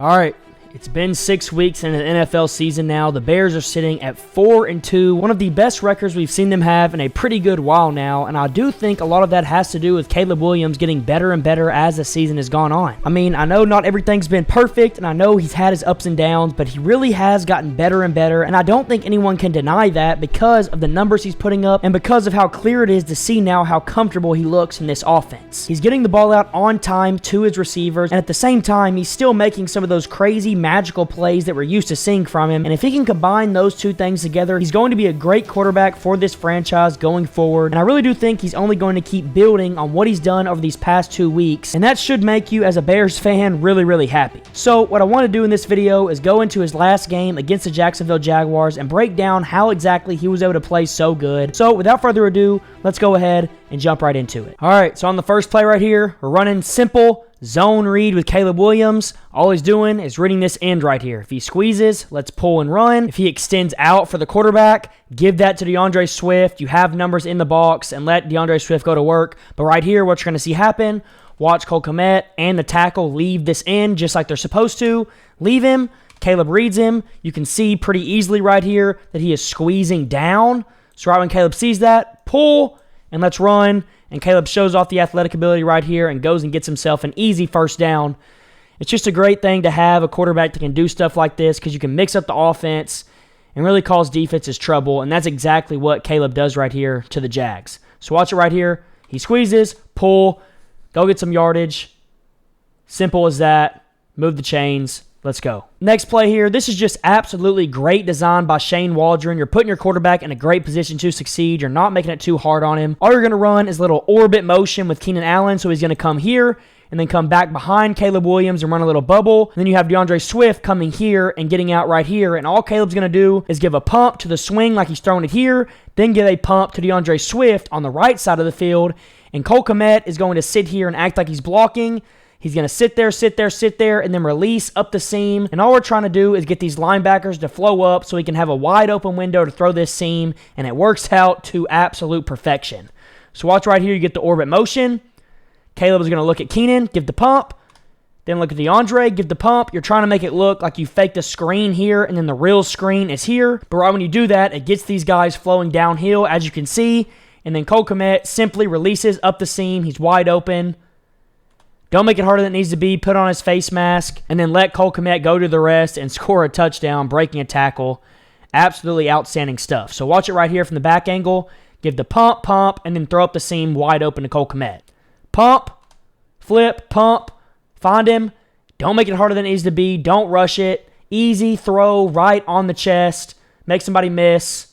All right, it's been 6 weeks in the NFL season now. The Bears are sitting at 4-2, one of the best records we've seen them have in a pretty good while now, and I do think a lot of that has to do with Caleb Williams getting better and better as the season has gone on. I mean, I know not everything's been perfect, and I know he's had his ups and downs, but he really has gotten better and better, and I don't think anyone can deny that because of the numbers he's putting up and because of how clear it is to see now how comfortable he looks in this offense. He's getting the ball out on time to his receivers, and at the same time, he's still making some of those crazy magical plays that we're used to seeing from him, and if he can combine those two things together, he's going to be a great quarterback for this franchise going forward, and I really do think he's only going to keep building on what he's done over these past 2 weeks, and that should make you as a Bears fan really happy. So what I want to do in this video is go into his last game against the Jacksonville Jaguars and break down how exactly he was able to play so good. So without further ado, let's go ahead and jump right into it. All right, so on the first play right here, we're running simple zone read with Caleb Williams. All he's doing is reading this end right here. If he squeezes, let's pull and run. If he extends out for the quarterback, give that to DeAndre Swift. You have numbers in the box and let DeAndre Swift go to work. But right here, what you're going to see happen, watch Cole Kmet and the tackle leave this end just like they're supposed to. Leave him. Caleb reads him. You can see pretty easily right here that he is squeezing down. So right when Caleb sees that, pull, and let's run. And Caleb shows off the athletic ability right here and goes and gets himself an easy first down. It's just a great thing to have a quarterback that can do stuff like this because you can mix up the offense and really cause defenses trouble, and that's exactly what Caleb does right here to the Jags. So watch it right here. He squeezes, pull, go get some yardage. Simple as that. Move the chains. Let's go. Next play here. This is just absolutely great design by Shane Waldron. You're putting your quarterback in a great position to succeed. You're not making it too hard on him. All you're going to run is a little orbit motion with Keenan Allen. So he's going to come here and then come back behind Caleb Williams and run a little bubble. And then you have DeAndre Swift coming here and getting out right here. And all Caleb's going to do is give a pump to the swing like he's throwing it here, then give a pump to DeAndre Swift on the right side of the field. And Cole Kmet is going to sit here and act like he's blocking. He's going to sit there, and then release up the seam. And all we're trying to do is get these linebackers to flow up so he can have a wide open window to throw this seam, and it works out to absolute perfection. So watch right here. You get the orbit motion. Caleb is going to look at Keenan, give the pump. Then look at DeAndre, give the pump. You're trying to make it look like you faked a screen here, and then the real screen is here. But right when you do that, it gets these guys flowing downhill, as you can see. And then Cole Kmet simply releases up the seam. He's wide open. Don't make it harder than it needs to be. Put on his face mask, and then let Cole Kmet go to the rest and score a touchdown, breaking a tackle. Absolutely outstanding stuff. So watch it right here from the back angle. Give the pump, and then throw up the seam wide open to Cole Kmet. Pump, flip, pump, find him. Don't make it harder than it needs to be. Don't rush it. Easy throw right on the chest. Make somebody miss.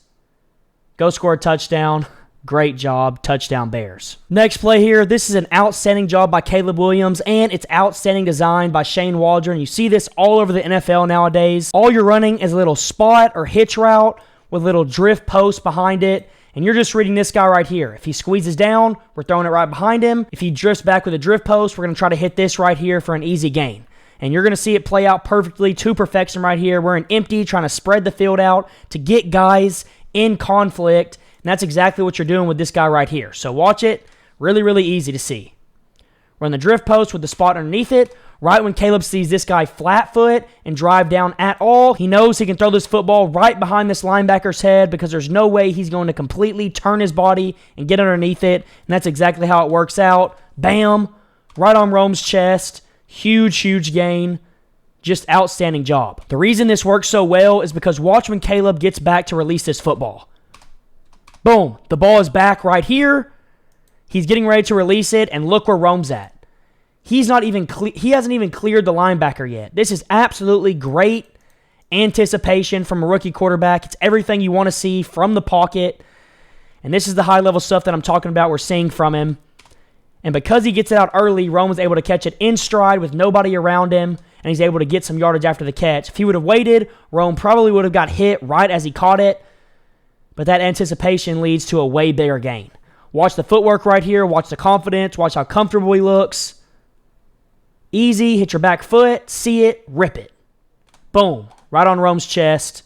Go score a touchdown. Great job. Touchdown Bears. Next play here. This is an outstanding job by Caleb Williams, and it's outstanding design by Shane Waldron. You see this all over the NFL nowadays. All you're running is a little spot or hitch route with a little drift post behind it, and you're just reading this guy right here. If he squeezes down, we're throwing it right behind him. If he drifts back with a drift post, we're going to try to hit this right here for an easy gain. And you're going to see it play out perfectly to perfection right here. We're in empty, trying to spread the field out to get guys in conflict. And that's exactly what you're doing with this guy right here. So watch it. Really easy to see. Run the drift post with the spot underneath it. Right when Caleb sees this guy flat foot and drive down at all, he knows he can throw this football right behind this linebacker's head because there's no way he's going to completely turn his body and get underneath it. And that's exactly how it works out. Bam. Right on Rome's chest. Huge gain. Just outstanding job. The reason this works so well is because watch when Caleb gets back to release this football. Boom. The ball is back right here. He's getting ready to release it, and look where Rome's at. He hasn't even cleared the linebacker yet. This is absolutely great anticipation from a rookie quarterback. It's everything you want to see from the pocket, and this is the high-level stuff that I'm talking about we're seeing from him. And because he gets it out early, Rome was able to catch it in stride with nobody around him, and he's able to get some yardage after the catch. If he would have waited, Rome probably would have got hit right as he caught it. But that anticipation leads to a way bigger gain. Watch the footwork right here. Watch the confidence. Watch how comfortable he looks. Easy. Hit your back foot. See it. Rip it. Boom. Right on Rome's chest.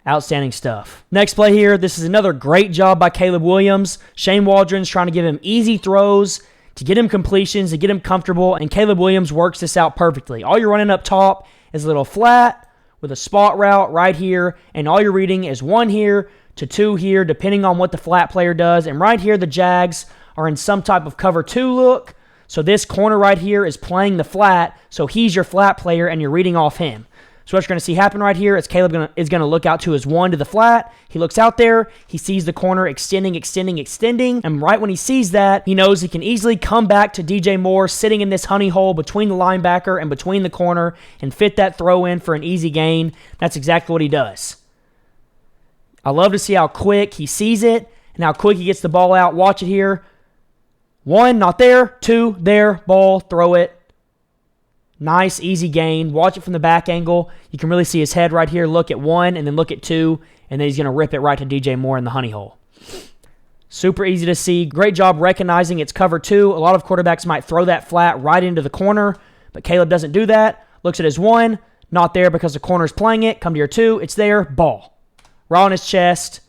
Outstanding stuff. Next play here. This is another great job by Caleb Williams. Shane Waldron's trying to give him easy throws to get him completions, to get him comfortable, and Caleb Williams works this out perfectly. All you're running up top is a little flat with a spot route right here, and all you're reading is 1 here to 2 here, depending on what the flat player does. And right here, the Jags are in some type of cover 2 look, so this corner right here is playing the flat, so he's your flat player, and you're reading off him. So what you're going to see happen right here is Caleb is going to look out to his 1 to the flat. He looks out there. He sees the corner extending. And right when he sees that, he knows he can easily come back to DJ Moore sitting in this honey hole between the linebacker and between the corner and fit that throw in for an easy gain. That's exactly what he does. I love to see how quick he sees it and how quick he gets the ball out. Watch it here. 1, not there. 2, there. Ball, throw it. Nice, easy gain. Watch it from the back angle. You can really see his head right here. Look at 1 and then look at 2, and then he's going to rip it right to DJ Moore in the honey hole. Super easy to see. Great job recognizing it's cover 2. A lot of quarterbacks might throw that flat right into the corner, but Caleb doesn't do that. Looks at his 1, not there because the corner's playing it. Come to your 2, it's there. Ball. Right on his chest.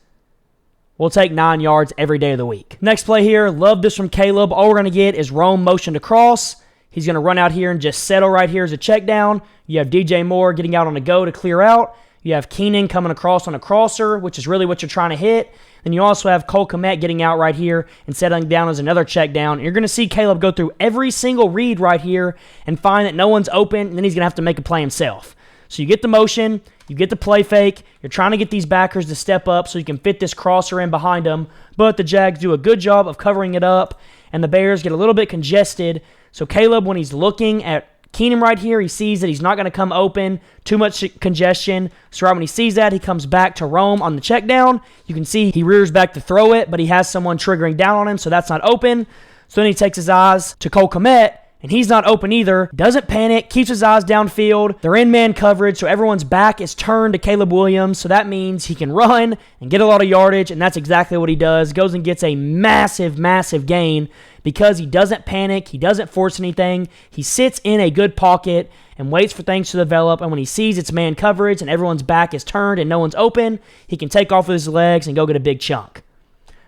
We'll take 9 yards every day of the week. Next play here. Love this from Caleb. All we're going to get is roam motion to cross. He's going to run out here and just settle right here as a check down. You have DJ Moore getting out on the go to clear out. You have Keenan coming across on a crosser, which is really what you're trying to hit. Then you also have Cole Kmet getting out right here and settling down as another check down. And you're going to see Caleb go through every single read right here and find that no one's open, and then he's going to have to make a play himself. So you get the motion, you get the play fake, you're trying to get these backers to step up so you can fit this crosser in behind them, but the Jags do a good job of covering it up, and the Bears get a little bit congested. So Caleb, when he's looking at Keenan right here, he sees that he's not going to come open, too much congestion. So right when he sees that, he comes back to roam on the check down. You can see he rears back to throw it, but he has someone triggering down on him, so that's not open. So then he takes his eyes to Cole Kmet, and he's not open either. Doesn't panic, keeps his eyes downfield. They're in man coverage, so everyone's back is turned to Caleb Williams, so that means he can run and get a lot of yardage, and that's exactly what he does. Goes and gets a massive, massive gain because he doesn't panic, he doesn't force anything. He sits in a good pocket and waits for things to develop, and when he sees it's man coverage and everyone's back is turned and no one's open, he can take off with his legs and go get a big chunk.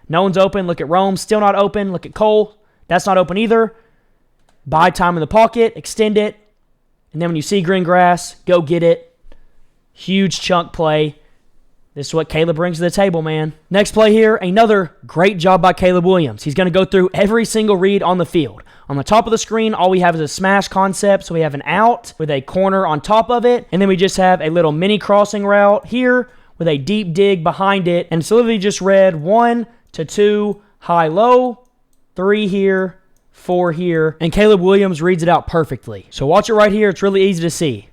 No one's open. Look at Rome, still not open. Look at Cole, that's not open either. Buy time in the pocket, extend it, and then when you see green grass, go get it. Huge chunk play. This is what Caleb brings to the table, man. Next play here, another great job by Caleb Williams. He's going to go through every single read on the field. On the top of the screen, all we have is a smash concept, so we have an out with a corner on top of it, and then we just have a little mini crossing route here with a deep dig behind it, and it's literally just read 1 to 2, high-low, 3 here, 4 here, and Caleb Williams reads it out perfectly. So watch it right here. It's really easy to see.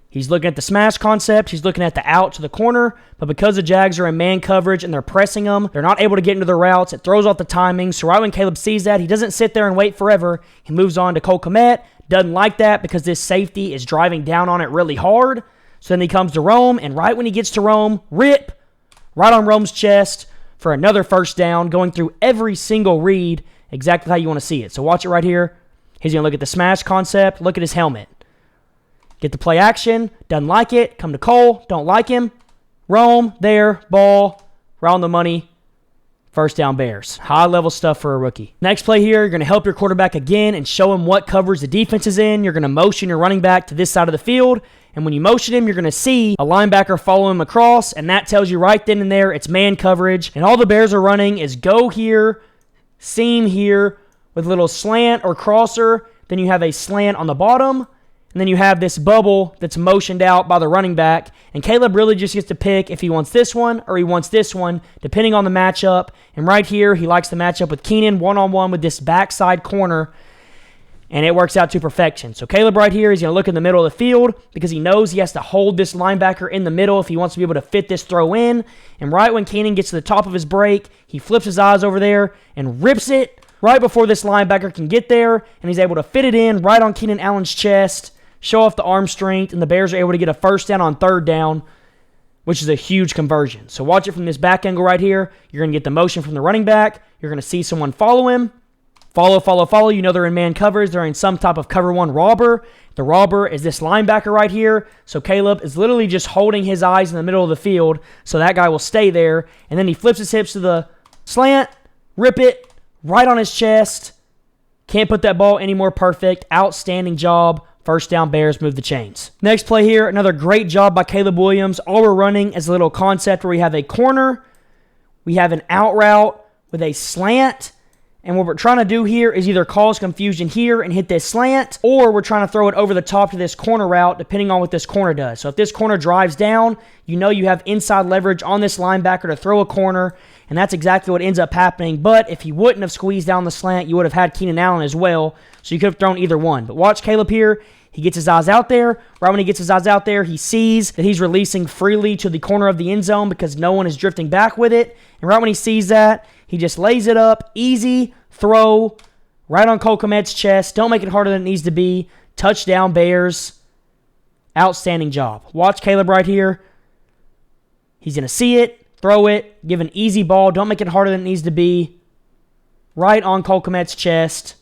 He's looking at the smash concept. He's looking at the out to the corner, but because the Jags are in man coverage and they're pressing them, they're not able to get into their routes. It throws off the timing. So right when Caleb sees that, he doesn't sit there and wait forever. He moves on to Cole Kmet. Doesn't like that because this safety is driving down on it really hard. So then he comes to Rome, and right when he gets to Rome, rip, right on Rome's chest for another first down, going through every single read exactly how you want to see it. So watch it right here. He's going to look at the smash concept, look at his helmet. Get the play action, doesn't like it, come to Cole, don't like him. Rome, there, ball, right on the money. First down Bears. High-level stuff for a rookie. Next play here, you're going to help your quarterback again and show him what coverage the defense is in. You're going to motion your running back to this side of the field, and when you motion him, you're going to see a linebacker follow him across, and that tells you right then and there it's man coverage. And all the Bears are running is go here, seam here with a little slant or crosser. Then you have a slant on the bottom. And then you have this bubble that's motioned out by the running back. And Caleb really just gets to pick if he wants this one or he wants this one, depending on the matchup. And right here, he likes the matchup with Keenan one-on-one with this backside corner. And it works out to perfection. So Caleb right here, he's going to look in the middle of the field because he knows he has to hold this linebacker in the middle if he wants to be able to fit this throw in. And right when Keenan gets to the top of his break, he flips his eyes over there and rips it right before this linebacker can get there. And he's able to fit it in right on Keenan Allen's chest, show off the arm strength, and the Bears are able to get a first down on third down, which is a huge conversion. So watch it from this back angle right here. You're going to get the motion from the running back. You're going to see someone follow him. Follow, follow, follow. You know they're in man coverage. They're in some type of cover one robber. The robber is this linebacker right here. So Caleb is literally just holding his eyes in the middle of the field, so that guy will stay there. And then he flips his hips to the slant, rip it, right on his chest, Can't put that ball any more perfect. Outstanding job. First down, Bears, move the chains. Next play here, another great job by Caleb Williams. All we're running is a little concept where we have a corner, we have an out route with a slant, and what we're trying to do here is either cause confusion here and hit this slant, or we're trying to throw it over the top to this corner route, depending on what this corner does. So if this corner drives down, you know you have inside leverage on this linebacker to throw a corner, and that's exactly what ends up happening. But if he wouldn't have squeezed down the slant, you would have had Keenan Allen as well, so you could have thrown either one. But watch Caleb here. He gets his eyes out there. Right when he gets his eyes out there, he sees that he's releasing freely to the corner of the end zone because no one is drifting back with it. And right when he sees that, he just lays it up. Easy throw right on Cole Kmet's chest. Don't make it harder than it needs to be. Touchdown, Bears. Outstanding job. Watch Caleb right here. He's going to see it, throw it, give an easy ball. Don't make it harder than it needs to be. Right on Cole Kmet's chest.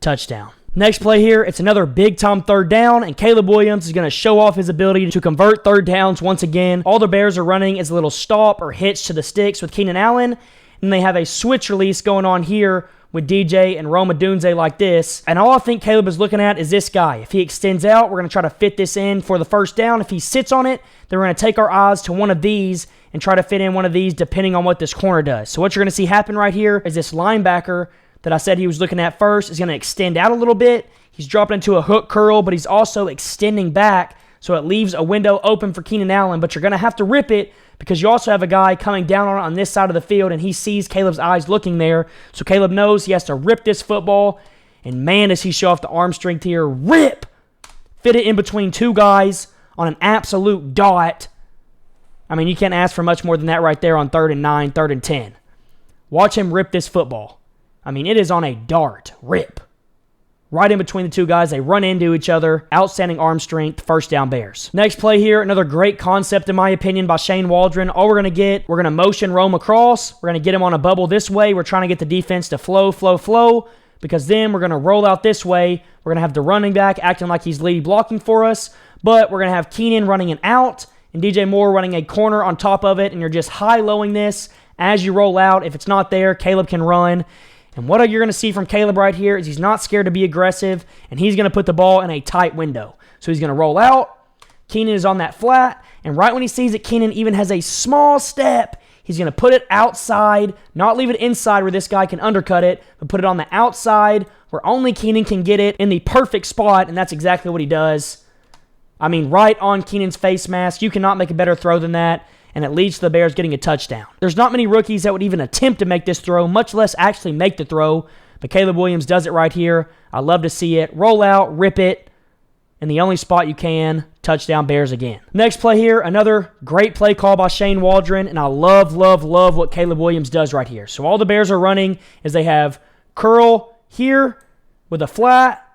Touchdown. Next play here, it's another big-time third down, and Caleb Williams is going to show off his ability to convert third downs once again. All the Bears are running is a little stop or hitch to the sticks with Keenan Allen, and they have a switch release going on here with DJ and odunze like this. And all I think Caleb is looking at is this guy. If he extends out, we're going to try to fit this in for the first down. If he sits on it, then we're going to take our eyes to one of these and try to fit in one of these depending on what this corner does. So what you're going to see happen right here is this linebacker that I said he was looking at first is going to extend out a little bit. He's dropping into a hook curl, but he's also extending back, so it leaves a window open for Keenan Allen, but you're going to have to rip it because you also have a guy coming down on it on this side of the field, and he sees Caleb's eyes looking there, so Caleb knows he has to rip this football, and man, does he show off the arm strength here. Rip! Fit it in between two guys on an absolute dot. I mean, you can't ask for much more than that right there on 3rd and 9, 3rd and 10. Watch him rip this football. I mean, it is on a dart. Rip. Right in between the two guys. They run into each other. Outstanding arm strength. First down, Bears. Next play here. Another great concept, in my opinion, by Shane Waldron. All we're going to get, we're going to motion roam across. We're going to get him on a bubble this way. We're trying to get the defense to flow, because then we're going to roll out this way. We're going to have the running back acting like he's lead blocking for us, but we're going to have Keenan running an out and DJ Moore running a corner on top of it, and you're just high-lowing this as you roll out. If it's not there, Caleb can run. And what you're going to see from Caleb right here is he's not scared to be aggressive, and he's going to put the ball in a tight window. So he's going to roll out. Keenan is on that flat, and right when he sees it, Keenan even has a small step. He's going to put it outside, not leave it inside where this guy can undercut it, but put it on the outside where only Keenan can get it in the perfect spot, and that's exactly what he does. I mean, right on Keenan's face mask. You cannot make a better throw than that. And it leads to the Bears getting a touchdown. There's not many rookies that would even attempt to make this throw, much less actually make the throw, but Caleb Williams does it right here. I love to see it. Roll out, rip it, in the only spot you can. Touchdown, Bears again. Next play here, another great play call by Shane Waldron, and I love what Caleb Williams does right here. So all the Bears are running is they have curl here with a flat,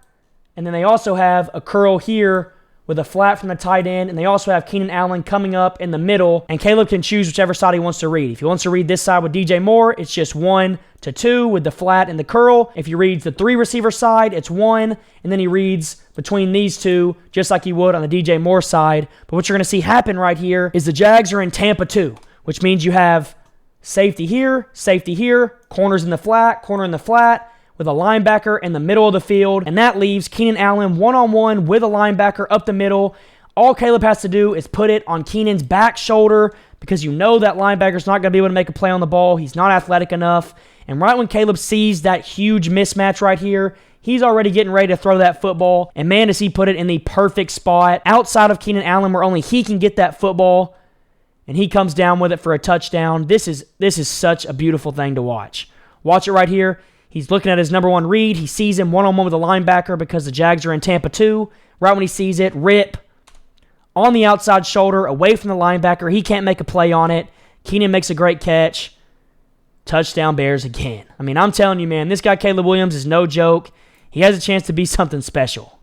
and then they also have a curl here with a flat from the tight end, and they also have Keenan Allen coming up in the middle, and Caleb can choose whichever side he wants to read. If he wants to read this side with DJ Moore, it's just 1 to 2 with the flat and the curl. If he reads the 3 receiver side, it's 1, and then he reads between these two, just like he would on the DJ Moore side. But what you're going to see happen right here is the Jags are in Tampa 2, which means you have safety here, corners in the flat, corner in the flat, with a linebacker in the middle of the field, and that leaves Keenan Allen one-on-one with a linebacker up the middle. All Caleb has to do is put it on Keenan's back shoulder because you know that linebacker's not going to be able to make a play on the ball. He's not athletic enough. And right when Caleb sees that huge mismatch right here, he's already getting ready to throw that football. And man, does he put it in the perfect spot outside of Keenan Allen where only he can get that football. And he comes down with it for a touchdown. This is such a beautiful thing to watch. Watch it right here. He's looking at his number one read. He sees him one-on-one with a linebacker because the Jags are in Tampa 2. Right when he sees it, rip. On the outside shoulder, away from the linebacker. He can't make a play on it. Keenan makes a great catch. Touchdown, Bears again. I mean, I'm telling you, man, this guy Caleb Williams is no joke. He has a chance to be something special.